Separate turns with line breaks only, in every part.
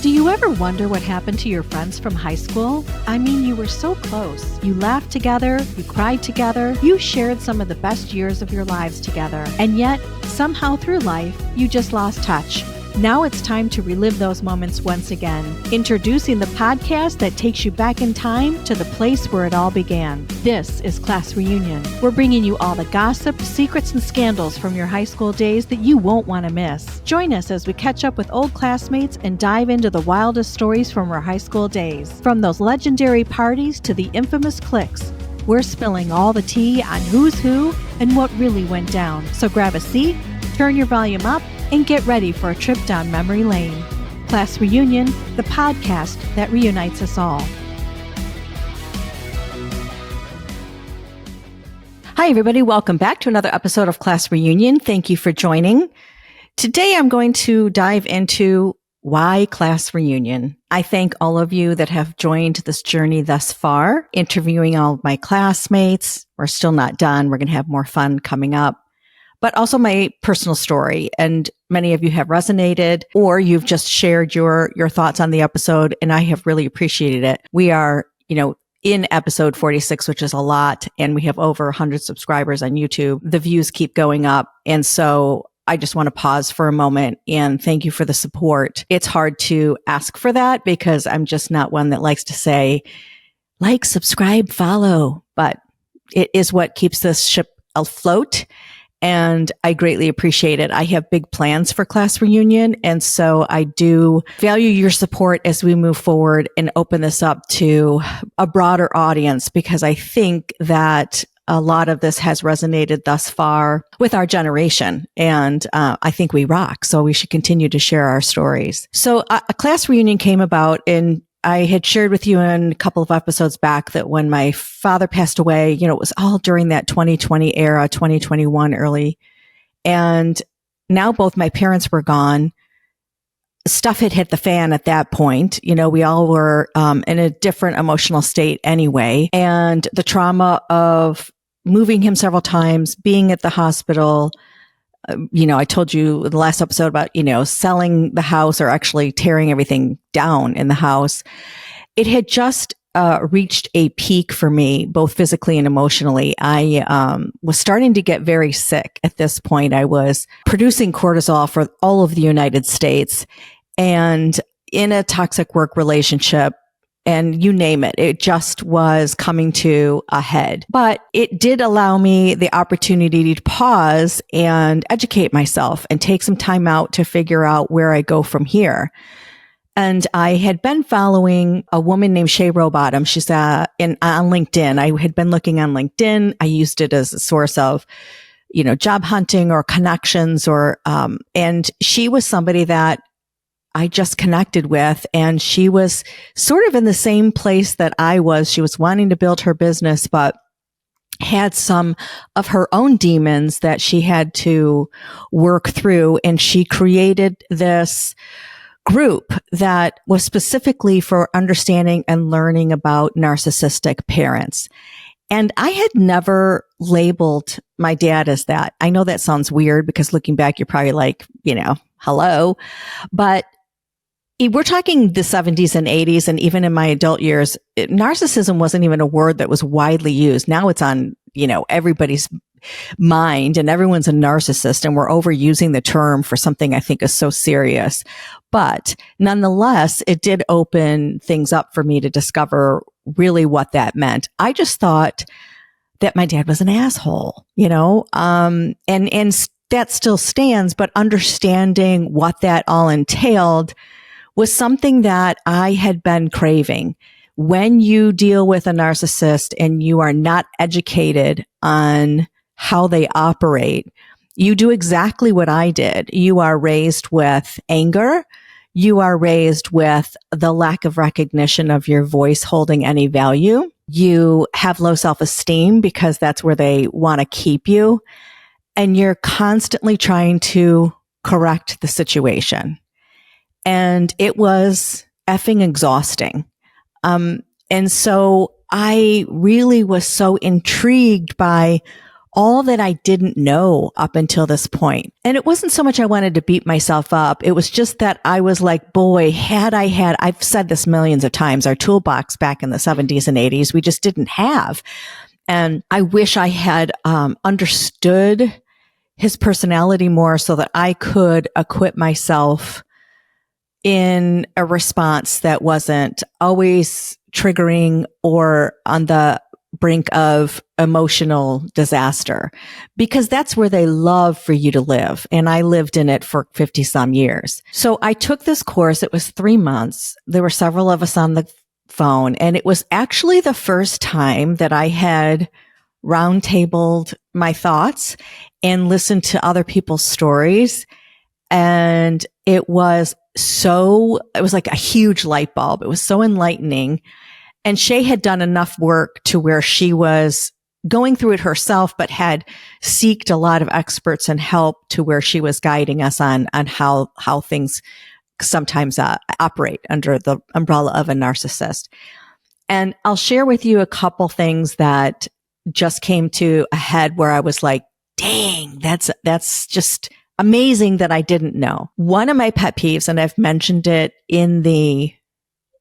Do you ever wonder what happened to your friends from high school? I mean, you were so close. You laughed together, you cried together, you shared some of the best years of your lives together. And yet, somehow through life, you just lost touch. Now it's time to relive those moments once again. Introducing the podcast that takes you back in time to the place where it all began. This is Class Reunion. We're bringing you all the gossip, secrets, and scandals from your high school days that you won't want to miss. Join us as we catch up with old classmates and dive into the wildest stories from our high school days. From those legendary parties to the infamous cliques, we're spilling all the tea on who's who and what really went down. So grab a seat, turn your volume up, and get ready for a trip down memory lane. Class Reunion, the podcast that reunites us all. Hi, everybody. Welcome back to another episode of Class Reunion. Thank you for joining. Today, I'm going to dive into why Class Reunion. I thank all of you that have joined this journey thus far, interviewing all of my classmates. We're still not done. We're going to have more fun coming up. But also my personal story. And many of you have resonated, or you've just shared your thoughts on the episode, and I have really appreciated it. We are, in episode 46, which is a lot, and we have over 100 subscribers on YouTube. The views keep going up. And so I just want to pause for a moment and thank you for the support. It's hard to ask for that because I'm just not one that likes to say, like, subscribe, follow, but it is what keeps this ship afloat. And I greatly appreciate it. I have big plans for Class Reunion. And so I do value your support as we move forward and open this up to a broader audience, because I think that a lot of this has resonated thus far with our generation. And I think we rock. So we should continue to share our stories. So a Class Reunion came about in I had shared with you in a couple of episodes back that when my father passed away, it was all during that 2020 era, 2021 early. And now both my parents were gone. Stuff had hit the fan at that point. We all were in a different emotional state anyway. And the trauma of moving him several times, being at the hospital, I told you in the last episode about, selling the house or actually tearing everything down in the house. It had just reached a peak for me, both physically and emotionally. I was starting to get very sick at this point. I was producing cortisol for all of the United States and in a toxic work relationship. And you name it, it just was coming to a head. But it did allow me the opportunity to pause and educate myself and take some time out to figure out where I go from here. And I had been following a woman named Shay Rowbottom. She's on LinkedIn. I had been looking on LinkedIn. I used it as a source of, job hunting or connections and she was somebody that I just connected with, and she was sort of in the same place that I was. She was wanting to build her business, but had some of her own demons that she had to work through. And she created this group that was specifically for understanding and learning about narcissistic parents. And I had never labeled my dad as that. I know that sounds weird because looking back, you're probably like, hello, but we're talking the 70s and 80s, and even in my adult years, narcissism wasn't even a word that was widely used. Now it's on, everybody's mind, and everyone's a narcissist, and we're overusing the term for something I think is so serious. But nonetheless, it did open things up for me to discover really what that meant. I just thought that my dad was an asshole, and that still stands, but understanding what that all entailed was something that I had been craving. When you deal with a narcissist and you are not educated on how they operate, you do exactly what I did. You are raised with anger. You are raised with the lack of recognition of your voice holding any value. You have low self-esteem because that's where they want to keep you. And you're constantly trying to correct the situation. And it was effing exhausting. And so I really was so intrigued by all that I didn't know up until this point. And it wasn't so much I wanted to beat myself up. It was just that I was like, boy, I've said this millions of times, our toolbox back in the 70s and 80s, we just didn't have. And I wish I had understood his personality more so that I could equip myself in a response that wasn't always triggering or on the brink of emotional disaster, because that's where they love for you to live. And I lived in it for 50 some years. So I took this course. It was 3 months. There were several of us on the phone, and it was actually the first time that I had roundtabled my thoughts and listened to other people's stories. And it was like a huge light bulb. It was so enlightening. And Shay had done enough work to where she was going through it herself, but had sought a lot of experts and help to where she was guiding us on how things sometimes operate under the umbrella of a narcissist. And I'll share with you a couple things that just came to a head where I was like, dang, that's just amazing that I didn't know. One of my pet peeves, and I've mentioned it in the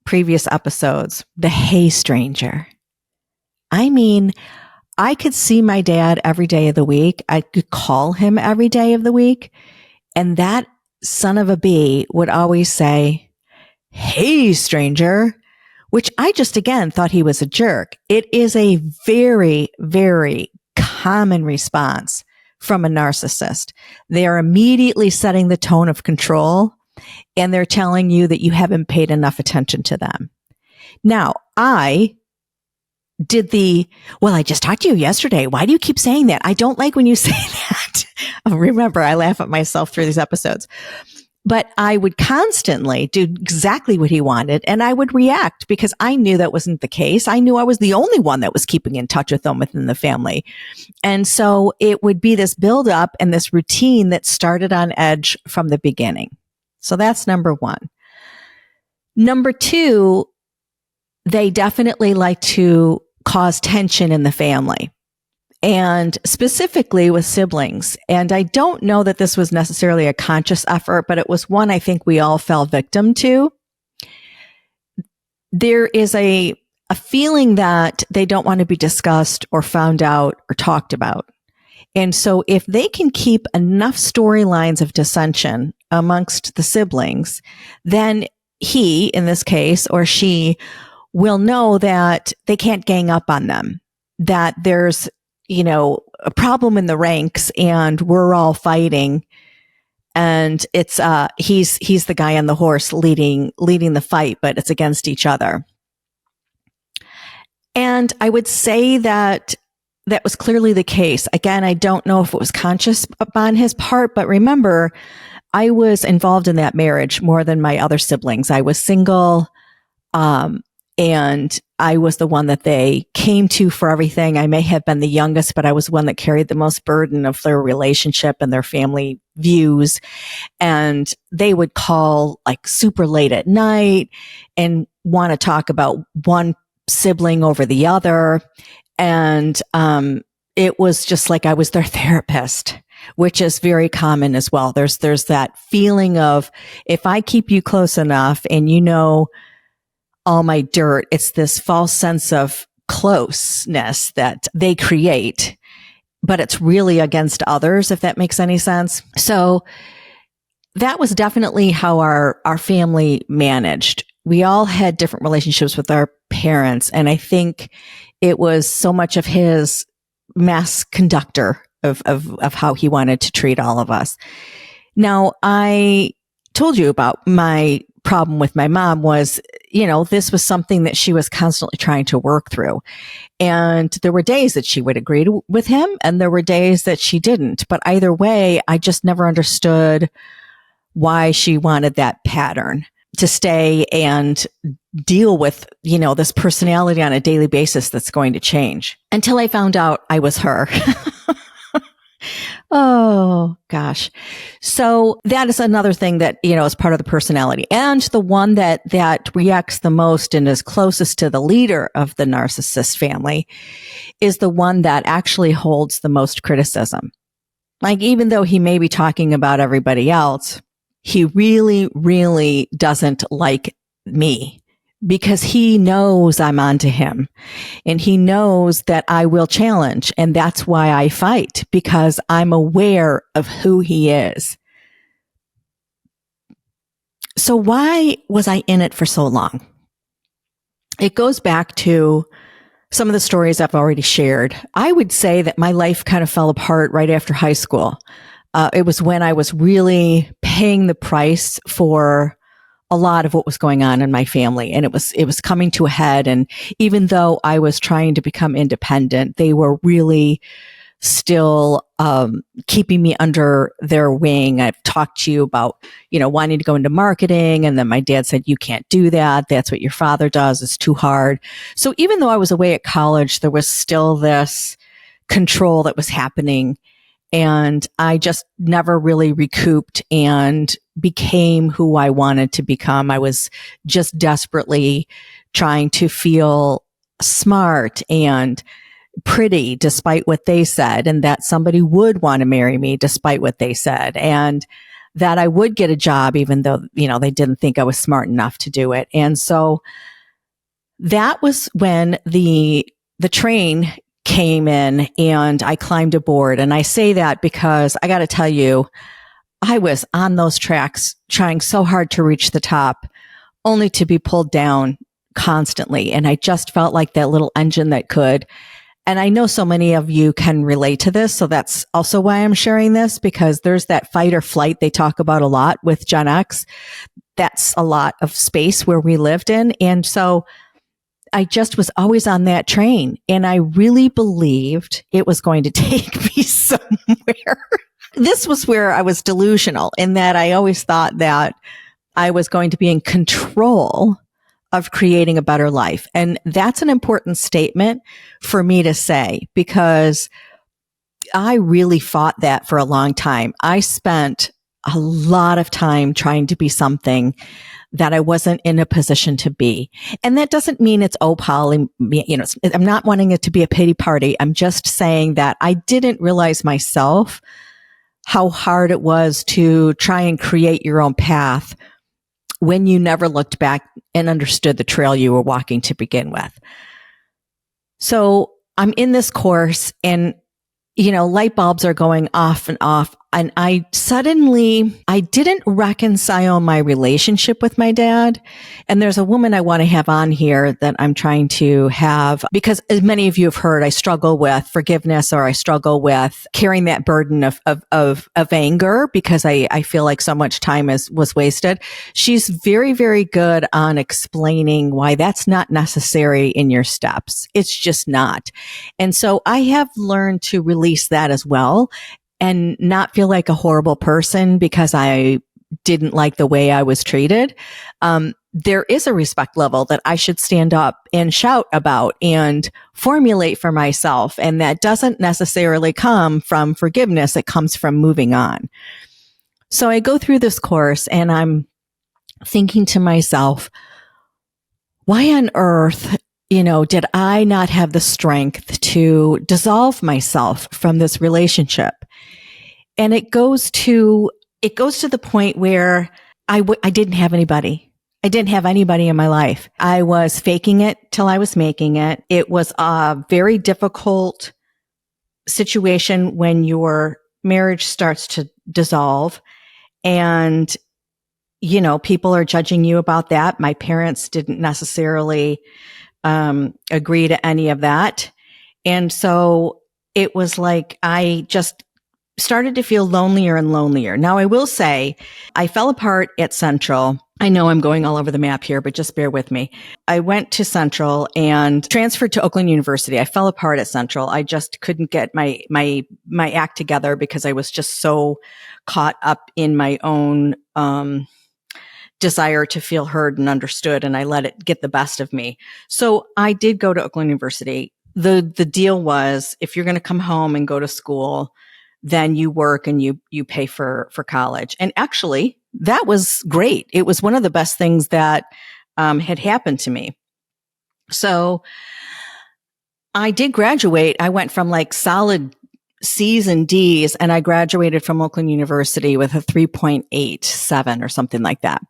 previous episodes, the hey stranger. I mean, I could see my dad every day of the week. I could call him every day of the week. And that son of a bee would always say, hey stranger, which I just again thought he was a jerk. It is a very, very common response from a narcissist. They are immediately setting the tone of control, and they're telling you that you haven't paid enough attention to them. Now, I did I just talked to you yesterday. Why do you keep saying that? I don't like when you say that. Remember, I laugh at myself through these episodes. But I would constantly do exactly what he wanted, and I would react because I knew that wasn't the case. I knew I was the only one that was keeping in touch with them within the family. And so it would be this buildup and this routine that started on edge from the beginning. So that's number one. Number two, they definitely like to cause tension in the family, and specifically with siblings. And I don't know that this was necessarily a conscious effort, but it was one I think we all fell victim to. There is a feeling that they don't want to be discussed or found out or talked about. And so if they can keep enough storylines of dissension amongst the siblings, then he, in this case, or she, will know that they can't gang up on them, that there's a problem in the ranks and we're all fighting. And it's, he's the guy on the horse leading the fight, but it's against each other. And I would say that was clearly the case. Again, I don't know if it was conscious on his part, but remember, I was involved in that marriage more than my other siblings. I was single, and I was the one that they came to for everything. I may have been the youngest, but I was one that carried the most burden of their relationship and their family views. And they would call like super late at night and want to talk about one sibling over the other. And it was just like I was their therapist, which is very common as well. There's that feeling of, if I keep you close enough and all my dirt, it's this false sense of closeness that they create, but it's really against others, if that makes any sense. So that was definitely how our family managed. We all had different relationships with our parents, and I think it was so much of his mass conductor of how he wanted to treat all of us. Now, I told you about my problem with my mom was, this was something that she was constantly trying to work through. And there were days that she would agree with him, and there were days that she didn't. But either way, I just never understood why she wanted that pattern to stay and deal with, this personality on a daily basis that's going to change, until I found out I was her. Oh, gosh. So that is another thing that, is part of the personality. And the one that reacts the most and is closest to the leader of the narcissist family is the one that actually holds the most criticism. Like, even though he may be talking about everybody else, he really, really doesn't like me because he knows I'm onto him and he knows that I will challenge. And that's why I fight, because I'm aware of who he is. So why was I in it for so long? It goes back to some of the stories I've already shared. I would say that my life kind of fell apart right after high school. It was when I was really paying the price for a lot of what was going on in my family. And it was coming to a head. And even though I was trying to become independent, they were really still keeping me under their wing. I've talked to you about, wanting to go into marketing. And then my dad said, you can't do that. That's what your father does. It's too hard. So even though I was away at college, there was still this control that was happening. And I just never really recouped and became who I wanted to become. I was just desperately trying to feel smart and pretty despite what they said, and that somebody would want to marry me despite what they said, and that I would get a job even though, they didn't think I was smart enough to do it. And so that was when the train came in and I climbed aboard. And I say that because I got to tell you, I was on those tracks trying so hard to reach the top only to be pulled down constantly. And I just felt like that little engine that could. And I know so many of you can relate to this. So that's also why I'm sharing this, because there's that fight or flight they talk about a lot with Gen X. That's a lot of space where we lived in. And so I just was always on that train, and I really believed it was going to take me somewhere. This was where I was delusional in that I always thought that I was going to be in control of creating a better life. And that's an important statement for me to say, because I really fought that for a long time. I spent a lot of time trying to be something that I wasn't in a position to be. And that doesn't mean it's, Polly, I'm not wanting it to be a pity party. I'm just saying that I didn't realize myself how hard it was to try and create your own path when you never looked back and understood the trail you were walking to begin with. So I'm in this course and, light bulbs are going off and off. And I didn't reconcile my relationship with my dad. And there's a woman I want to have on here that I'm trying to have, because as many of you have heard, I struggle with forgiveness, or I struggle with carrying that burden of anger, because I feel like so much time was wasted. She's very, very good on explaining why that's not necessary in your steps. It's just not. And so I have learned to release that as well, and not feel like a horrible person because I didn't like the way I was treated. There is a respect level that I should stand up and shout about and formulate for myself. And that doesn't necessarily come from forgiveness. It comes from moving on. So I go through this course and I'm thinking to myself, why on earth did I not have the strength to dissolve myself from this relationship? And it goes to the point where I didn't have anybody. I didn't have anybody in my life. I was faking it till I was making it. It was a very difficult situation when your marriage starts to dissolve and, people are judging you about that. My parents didn't necessarily agree to any of that. And so it was like I just started to feel lonelier and lonelier. Now, I will say I fell apart at Central. I know I'm going all over the map here, but just bear with me. I went to Central and transferred to Oakland University. I fell apart at Central. I just couldn't get my act together because I was just so caught up in my own desire to feel heard and understood, and I let it get the best of me. So I did go to Oakland University. The deal was, if you're going to come home and go to school, then you work and you pay for college. And actually, that was great. It was one of the best things that had happened to me. So I did graduate. I went from like solid C's and D's, and I graduated from Oakland University with a 3.87 or something like that.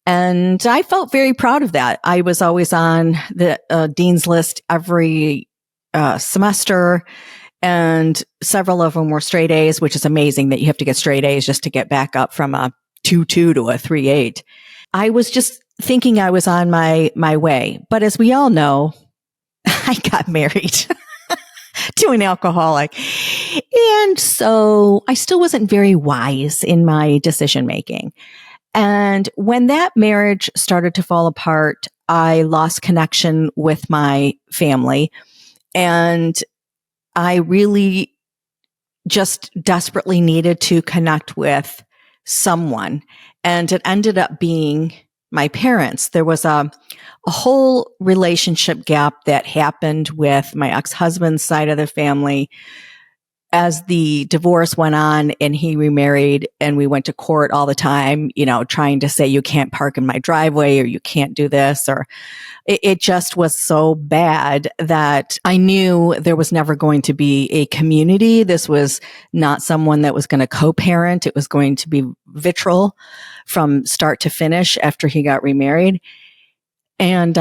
And I felt very proud of that. I was always on the dean's list every semester, and several of them were straight A's, which is amazing that you have to get straight A's just to get back up from a 2.2 to a 3.8. I was just thinking I was on my way. But as we all know, I got married to an alcoholic. And so I still wasn't very wise in my decision making. And when that marriage started to fall apart, I lost connection with my family. And I really just desperately needed to connect with someone. And it ended up being my parents. There was a whole relationship gap that happened with my ex-husband's side of the family as the divorce went on and he remarried, and we went to court all the time, trying to say you can't park in my driveway or you can't do this, or it just was so bad that I knew there was never going to be a community. This was not someone that was going to co-parent. It was going to be vitriol from start to finish after he got remarried. And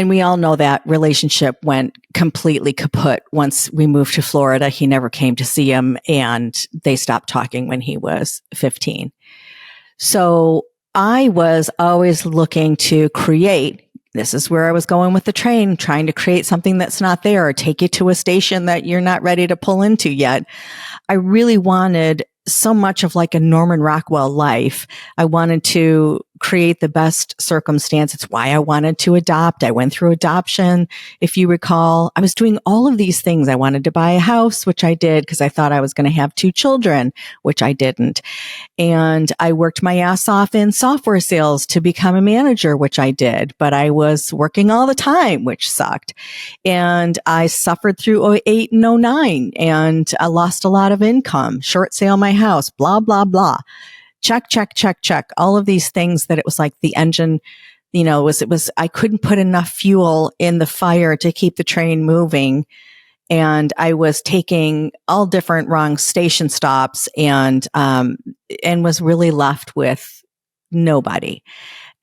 we all know that relationship went completely kaput once we moved to Florida. He never came to see him, and they stopped talking when he was 15. So I was always looking to create. This is where I was going with the train, trying to create something that's not there, or take you to a station that you're not ready to pull into yet. I really wanted so much of like a Norman Rockwell life. I wanted to create the best circumstance. It's why I wanted to adopt. I went through adoption. If you recall, I was doing all of these things. I wanted to buy a house, which I did because I thought I was going to have 2 children, which I didn't. And I worked my ass off in software sales to become a manager, which I did, but I was working all the time, which sucked. And I suffered through 08 and 09, and I lost a lot of income, short sale my house, blah, blah, blah. Check, check, check, check. All of these things that it was like the engine, it was, I couldn't put enough fuel in the fire to keep the train moving. And I was taking all different wrong station stops and was really left with nobody.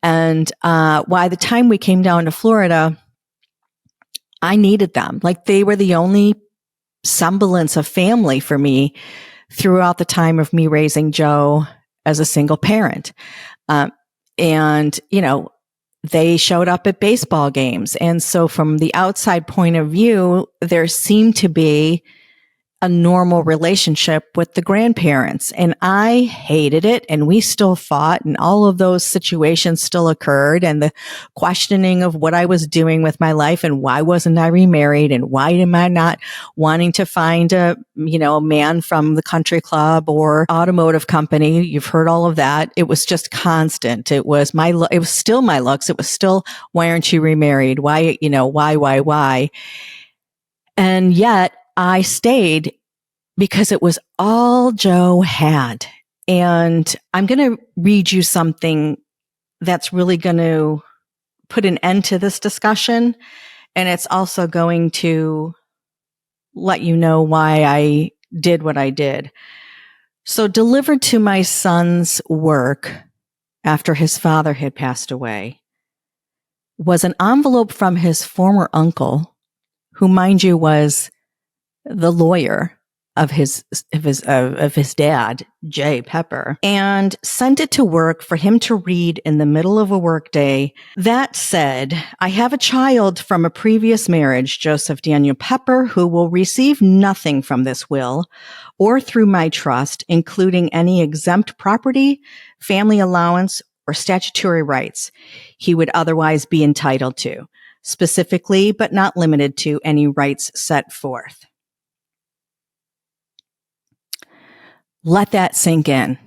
And, by the time we came down to Florida, I needed them. Like, they were the only semblance of family for me throughout the time of me raising Joe as a single parent. And they showed up at baseball games. And so from the outside point of view, there seemed to be a normal relationship with the grandparents. And I hated it. And we still fought, and all of those situations still occurred. And the questioning of what I was doing with my life, and why wasn't I remarried, and why am I not wanting to find a man from the country club or automotive company. You've heard all of that. It was just constant. It was it was still my looks. It was still, why aren't you remarried? Why, why? And yet I stayed because it was all Joe had. And I'm going to read you something that's really going to put an end to this discussion. And it's also going to let you know why I did what I did. So, delivered to my son's work after his father had passed away was an envelope from his former uncle, who, mind you, was the lawyer of his dad, Jay Pepper, and sent it to work for him to read in the middle of a workday. That said, I have a child from a previous marriage, Joseph Daniel Pepper, who will receive nothing from this will or through my trust, including any exempt property, family allowance, or statutory rights he would otherwise be entitled to, specifically but not limited to any rights set forth. Let that sink in.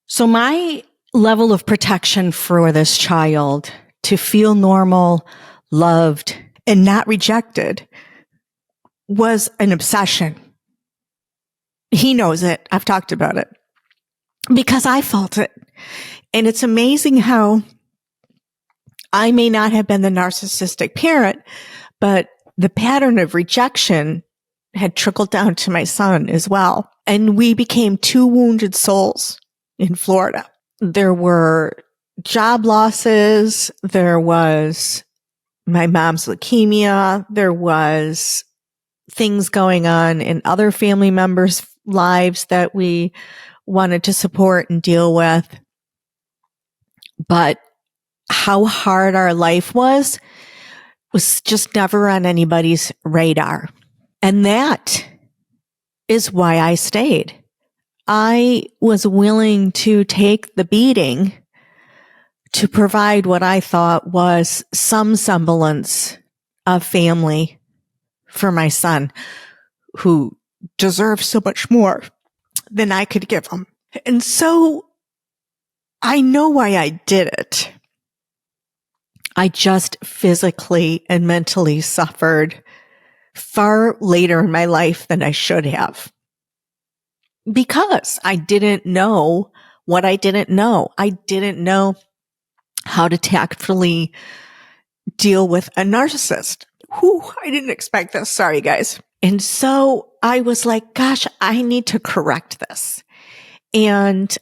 So my level of protection for this child to feel normal, loved, and not rejected was an obsession. He knows it. I've talked about it because I felt it. And it's amazing how I may not have been the narcissistic parent, but the pattern of rejection had trickled down to my son as well. And we became two wounded souls in Florida. There were job losses. There was my mom's leukemia. There was things going on in other family members' lives that we wanted to support and deal with. But how hard our life was just never on anybody's radar. And that is why I stayed. I was willing to take the beating to provide what I thought was some semblance of family for my son, who deserves so much more than I could give him. And so I know why I did it. I just physically and mentally suffered far later in my life than I should have, because I didn't know what I didn't know. I didn't know how to tactfully deal with a narcissist. I didn't expect this. Sorry, guys. And so I was like, gosh, I need to correct this. And,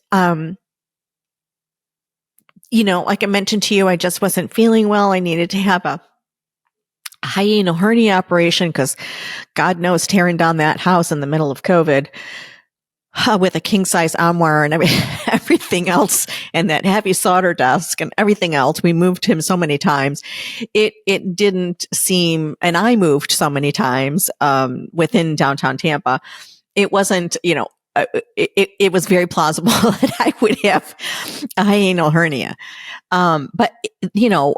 like I mentioned to you, I just wasn't feeling well. I needed to have a hiatal hernia operation because God knows tearing down that house in the middle of COVID with a king size armoire and everything else, and that heavy solder desk and everything else. We moved him so many times. It didn't seem, and I moved so many times, within downtown Tampa. It wasn't, it was very plausible that I would have a hiatal hernia. But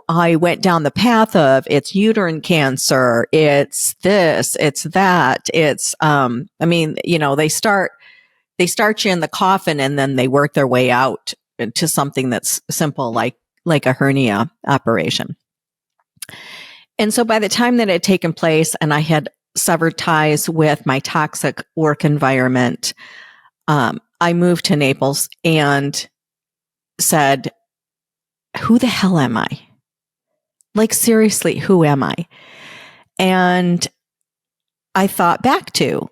I went down the path of it's uterine cancer. It's this, it's that. It's, they start you in the coffin and then they work their way out to something that's simple, like a hernia operation. And so by the time that it had taken place and I had severed ties with my toxic work environment, I moved to Naples and said, who the hell am I? Like, seriously, who am I? And I thought back to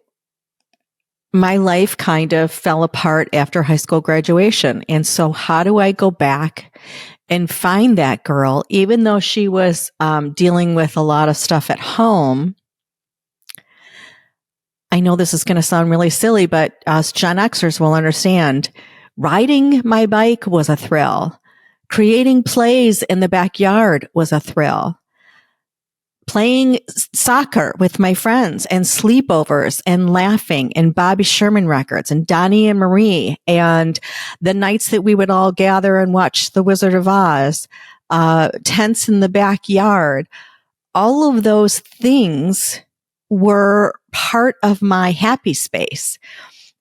my life kind of fell apart after high school graduation. And so how do I go back and find that girl, even though she was dealing with a lot of stuff at home? I know this is going to sound really silly, but us Gen Xers will understand. Riding my bike was a thrill. Creating plays in the backyard was a thrill. Playing soccer with my friends and sleepovers and laughing and Bobby Sherman records and Donnie and Marie and the nights that we would all gather and watch The Wizard of Oz, tents in the backyard. All of those things were part of my happy space.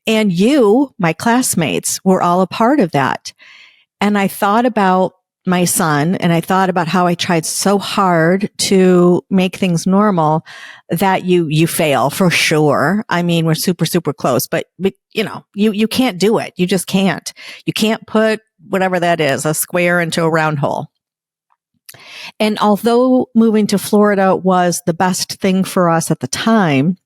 And you, my classmates, were all a part of that. And I thought about my son and I thought about how I tried so hard to make things normal that you fail for sure. I mean, we're super, super close, but you can't do it. You just can't. You can't put whatever that is, a square into a round hole. And although moving to Florida was the best thing for us at the time,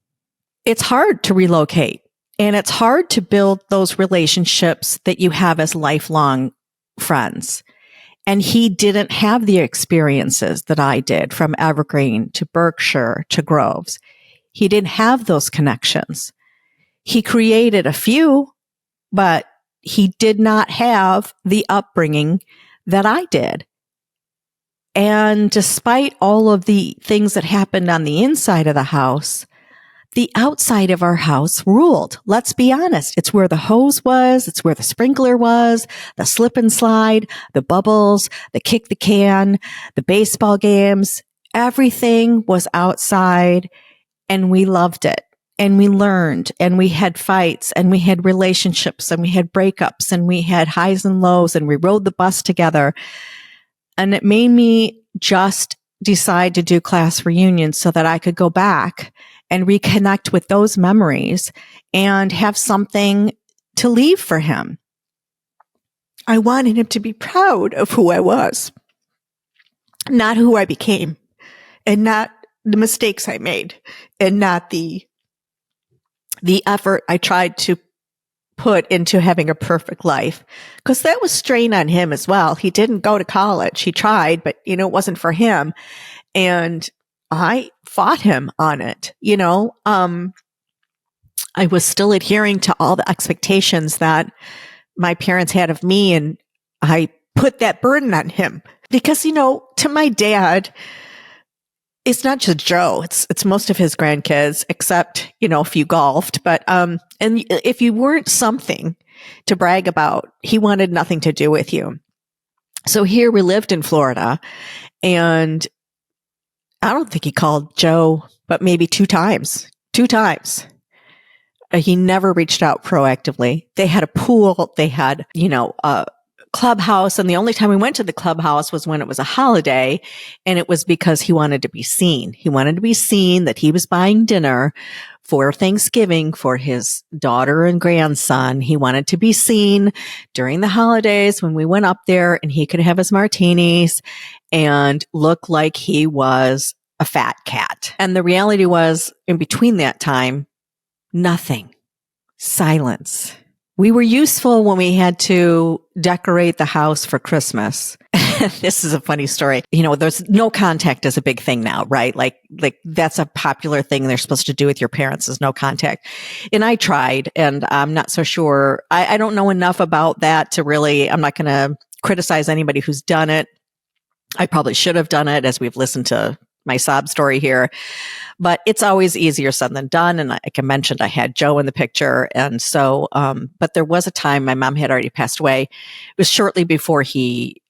it's hard to relocate and it's hard to build those relationships that you have as lifelong friends. And he didn't have the experiences that I did from Evergreen to Berkshire to Groves. He didn't have those connections. He created a few, but he did not have the upbringing that I did. And despite all of the things that happened on the inside of the house, the outside of our house ruled. Let's be honest. It's where the hose was. It's where the sprinkler was, the slip and slide, the bubbles, the kick the can, the baseball games. Everything was outside and we loved it. And we learned and we had fights and we had relationships and we had breakups and we had highs and lows and we rode the bus together. And it made me just decide to do class reunions so that I could go back and reconnect with those memories and have something to leave for him. I wanted him to be proud of who I was, not who I became, and not the mistakes I made, and not the effort I tried to put into having a perfect life, because that was strain on him as well. He didn't go to college. He tried, but it wasn't for him. And I fought him on it. I was still adhering to all the expectations that my parents had of me. And I put that burden on him because, to my dad, it's not just Joe. It's most of his grandkids, except, if you golfed. But, and if you weren't something to brag about, he wanted nothing to do with you. So here we lived in Florida, and I don't think he called Joe, but maybe two times. He never reached out proactively. They had a pool. They had, a clubhouse. And the only time we went to the clubhouse was when it was a holiday. And it was because he wanted to be seen. He wanted to be seen that he was buying dinner for Thanksgiving for his daughter and grandson. He wanted to be seen during the holidays when we went up there, and he could have his martinis and look like he was a fat cat. And the reality was, in between that time, nothing. Silence. We were useful when we had to decorate the house for Christmas. This is a funny story. There's no contact is a big thing now, right? Like that's a popular thing they're supposed to do with your parents is no contact. And I tried, and I'm not so sure. I don't know enough about that to really, I'm not going to criticize anybody who's done it. I probably should have done it, as we've listened to my sob story here. But it's always easier said than done. And like I mentioned, I had Joe in the picture. And so, but there was a time my mom had already passed away. It was shortly before he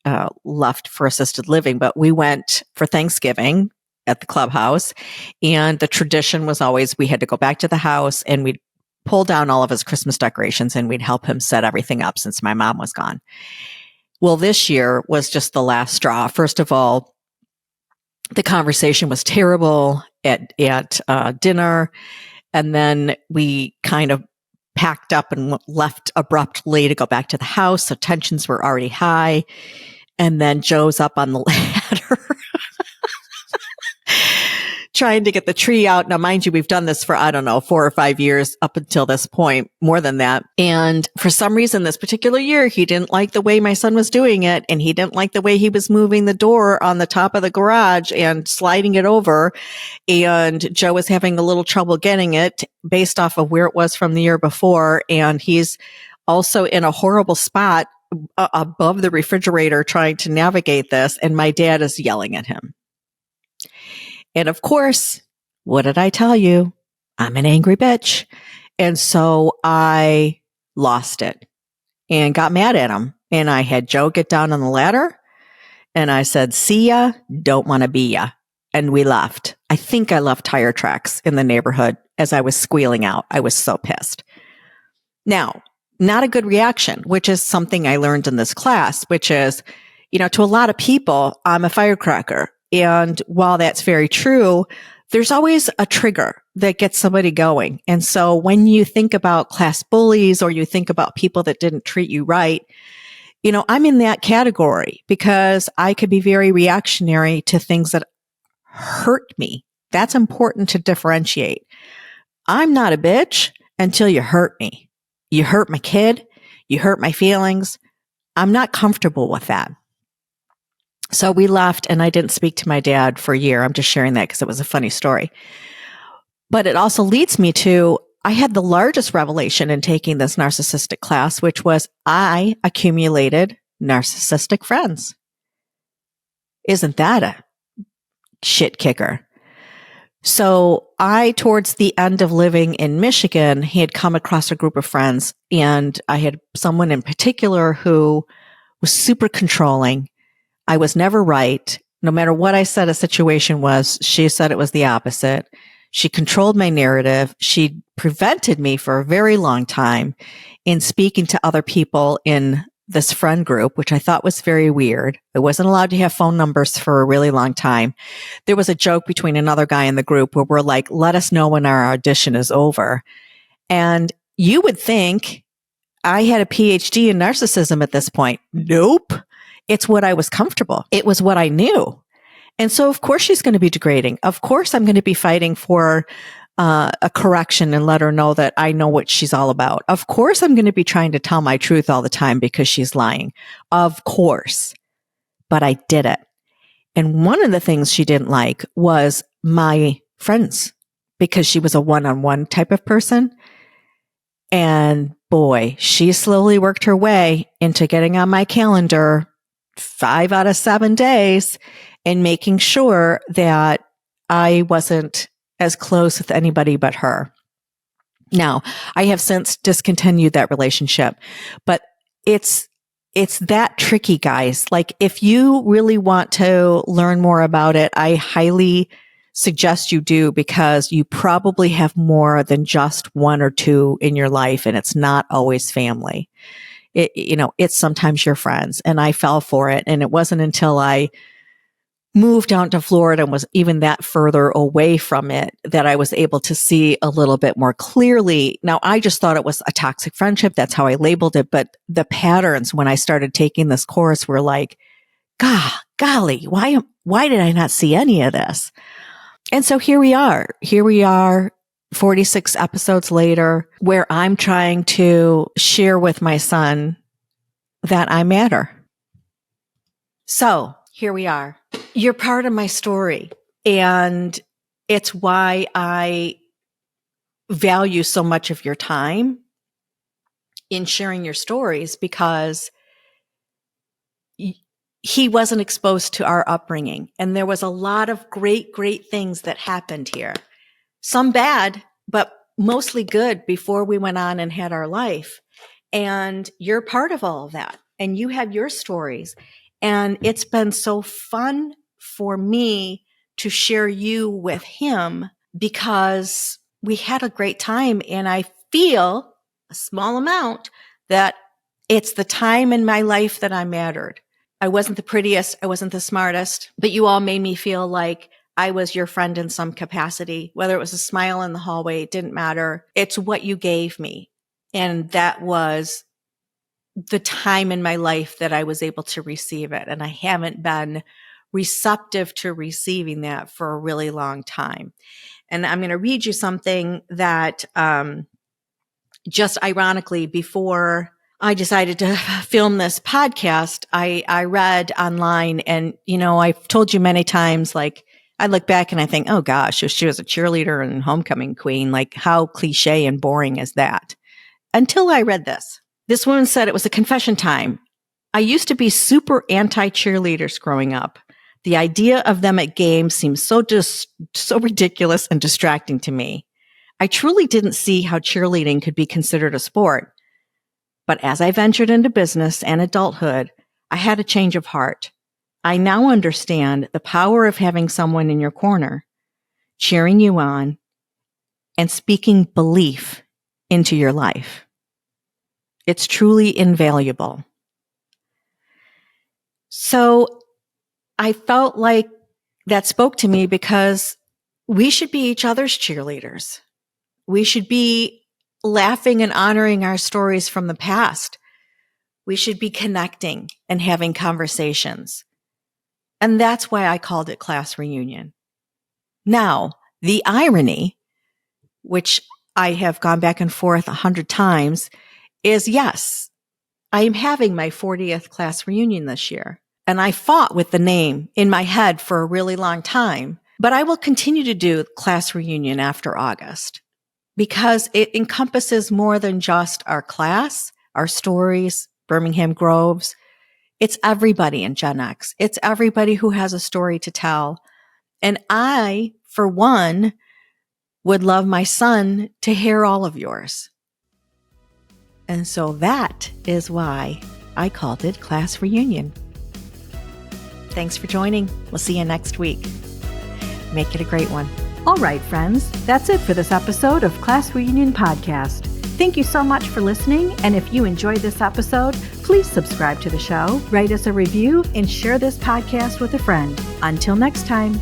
left for assisted living, but we went for Thanksgiving at the clubhouse. And the tradition was always we had to go back to the house, and we'd pull down all of his Christmas decorations, and we'd help him set everything up since my mom was gone. Well, this year was just the last straw. First of all, the conversation was terrible at dinner. And then we kind of packed up and left abruptly to go back to the house. So tensions were already high. And then Joe's up on the ladder trying to get the tree out. Now, mind you, we've done this for, 4 or 5 years up until this point, more than that. And for some reason, this particular year, he didn't like the way my son was doing it. And he didn't like the way he was moving the door on the top of the garage and sliding it over. And Joe was having a little trouble getting it based off of where it was from the year before. And he's also in a horrible spot above the refrigerator trying to navigate this. And my dad is yelling at him. And of course, what did I tell you? I'm an angry bitch. And so I lost it and got mad at him. And I had Joe get down on the ladder, and I said, "See ya, don't want to be ya." And we left. I think I left tire tracks in the neighborhood as I was squealing out. I was so pissed. Now, not a good reaction, which is something I learned in this class, which is, to a lot of people, I'm a firecracker. And while that's very true, there's always a trigger that gets somebody going. And so when you think about class bullies, or you think about people that didn't treat you right, I'm in that category because I could be very reactionary to things that hurt me. That's important to differentiate. I'm not a bitch until you hurt me. You hurt my kid. You hurt my feelings. I'm not comfortable with that. So we left, and I didn't speak to my dad for a year. I'm just sharing that because it was a funny story. But it also leads me to, I had the largest revelation in taking this narcissistic class, which was I accumulated narcissistic friends. Isn't that a shit kicker? So I, towards the end of living in Michigan, had come across a group of friends, and I had someone in particular who was super controlling. I was never right. No matter what I said a situation was, she said it was the opposite. She controlled my narrative. She prevented me for a very long time in speaking to other people in this friend group, which I thought was very weird. I wasn't allowed to have phone numbers for a really long time. There was a joke between another guy in the group where we're like, let us know when our audition is over. And you would think I had a PhD in narcissism at this point. Nope. It's what I was comfortable. It was what I knew. And so, of course, she's going to be degrading. Of course, I'm going to be fighting for a correction and let her know that I know what she's all about. Of course, I'm going to be trying to tell my truth all the time because she's lying. Of course. But I did it. And one of the things she didn't like was my friends, because she was a one-on-one type of person. And boy, she slowly worked her way into getting on my calendar 5 out of 7 days and making sure that I wasn't as close with anybody but her. Now, I have since discontinued that relationship, but it's that tricky, guys. Like, if you really want to learn more about it, I highly suggest you do, because you probably have more than just one or two in your life, and it's not always family. It's sometimes your friends, and I fell for it. And it wasn't until I moved down to Florida and was even that further away from it that I was able to see a little bit more clearly. Now, I just thought it was a toxic friendship. That's how I labeled it. But the patterns when I started taking this course were like, golly, why did I not see any of this? And so here we are 46 episodes later, where I'm trying to share with my son that I matter. So here we are. You're part of my story, and it's why I value so much of your time in sharing your stories, because he wasn't exposed to our upbringing. And there was a lot of great things that happened here. Some bad, but mostly good before we went on and had our life. And you're part of all of that. And you have your stories. And it's been so fun for me to share you with him, because we had a great time. And I feel a small amount that it's the time in my life that I mattered. I wasn't the prettiest. I wasn't the smartest, but you all made me feel like I was your friend in some capacity. Whether it was a smile in the hallway, it didn't matter. It's what you gave me. And that was the time in my life that I was able to receive it. And I haven't been receptive to receiving that for a really long time. And I'm going to read you something that just ironically, before I decided to film this podcast, I read online, and, I've told you many times, like, I look back and I think, oh gosh, if she was a cheerleader and homecoming queen, like, how cliche and boring is that? Until I read this. This woman said it was a confession time. I used to be super anti-cheerleaders growing up. The idea of them at games seemed so ridiculous and distracting to me. I truly didn't see how cheerleading could be considered a sport. But as I ventured into business and adulthood, I had a change of heart. I now understand the power of having someone in your corner, cheering you on, and speaking belief into your life. It's truly invaluable. So I felt like that spoke to me, because we should be each other's cheerleaders. We should be laughing and honoring our stories from the past. We should be connecting and having conversations. And that's why I called it Class Reunion. Now, the irony, which I have gone back and forth 100 times, is yes, I am having my 40th class reunion this year. And I fought with the name in my head for a really long time, but I will continue to do class reunion after August, because it encompasses more than just our class, our stories, Birmingham Groves. It's everybody in Gen X. It's everybody who has a story to tell. And I, for one, would love my son to hear all of yours. And so that is why I called it Class Reunion. Thanks for joining. We'll see you next week. Make it a great one. All right, friends, that's it for this episode of Class Reunion Podcast. Thank you so much for listening. And if you enjoyed this episode, please subscribe to the show, write us a review, and share this podcast with a friend. Until next time.